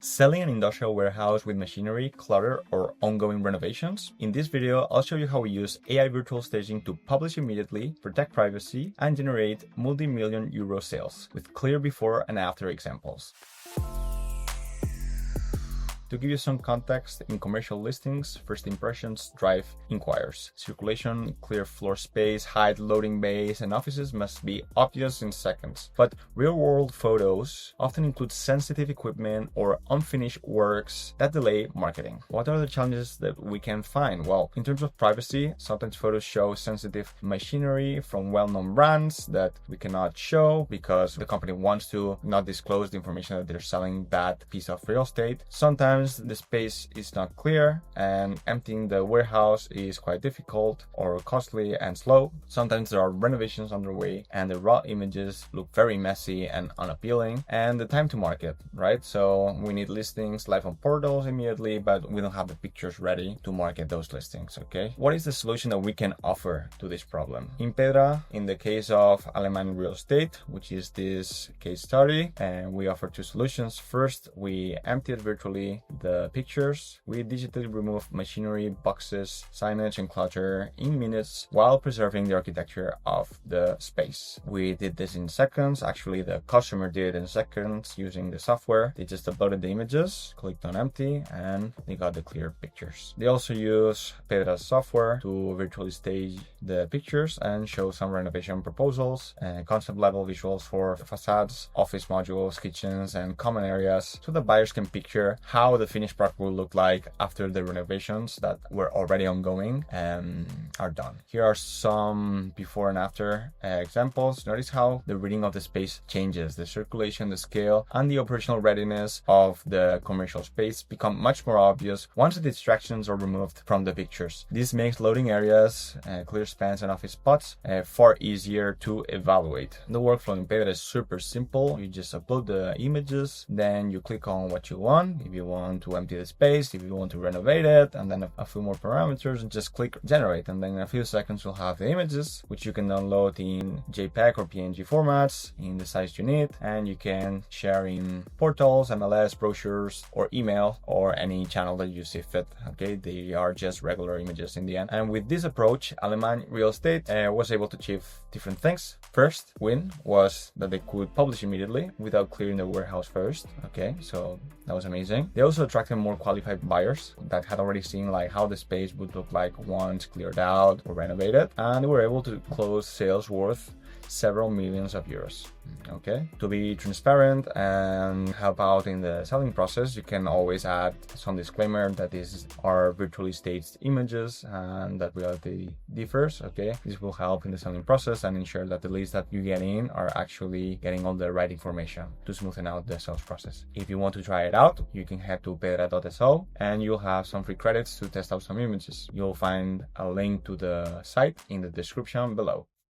Selling an industrial warehouse with machinery, clutter, or ongoing renovations? In this video, I'll show you how we use AI virtual staging to publish immediately, protect privacy, and generate multi-million euro sales with clear before and after examples. To give you some context, in commercial listings, first impressions drive inquiries. Circulation, clear floor space, height, loading bays, and offices must be obvious in seconds. But real-world photos often include sensitive equipment or unfinished works that delay marketing. What are the challenges that we can find? Well, in terms of privacy, sometimes photos show sensitive machinery from well-known brands that we cannot show because the company wants to not disclose the information that they're selling that piece of real estate. Sometimes the space is not clear and emptying the warehouse is quite difficult or costly and slow. Sometimes there are renovations underway and the raw images look very messy and unappealing, and the time to market, right? So we need listings live on portals immediately, but we don't have the pictures ready to market those listings, okay? What is the solution that we can offer to this problem? In Pedra, in the case of Alemany Real Estate, which is this case study, and we offer two solutions. First, we emptied virtually the pictures. We digitally remove machinery, boxes, signage, and clutter in minutes while preserving the architecture of the space. We did this in seconds. Actually, the customer did it in seconds using the software. They just uploaded the images, clicked on empty, and they got the clear pictures. They also use Pedra's software to virtually stage the pictures and show some renovation proposals and concept level visuals for facades, office modules, kitchens, and common areas, so the buyers can picture how the finished product will look like after the renovations that were already ongoing are done. Here are some before and after examples. Notice how the reading of the space changes. The circulation, the scale, and the operational readiness of the commercial space become much more obvious once the distractions are removed from the pictures. This makes loading areas, clear spans, and office spots far easier to evaluate. The workflow in Pedra is super simple. You just upload the images, then you click on what you want. If you want to empty the space, if you want to renovate it, and then a few more parameters, and just click generate, and then in a few seconds you'll have the images, which you can download in JPEG or PNG formats in the size you need, and you can share in portals, MLS, brochures, or email, or any channel that you see fit. Okay, they are just regular images in the end. And with this approach, Alemany Real Estate was able to achieve different things. First win was that they could publish immediately without clearing the warehouse first. Okay, so that was amazing. They also attracted more qualified buyers that had already seen like how the space would look like once cleared out or renovated, and they were able to close sales worth several millions of euros. Okay, to be transparent and help out in the selling process, you can always add some disclaimer that these are virtually staged images and that reality differs. Okay, this will help in the selling process and ensure that the leads that you get in are actually getting all the right information to smoothen out the sales process. If you want to try it out, you can head to pedra.so and you'll have some free credits to test out some images. You'll find a link to the site in the description below.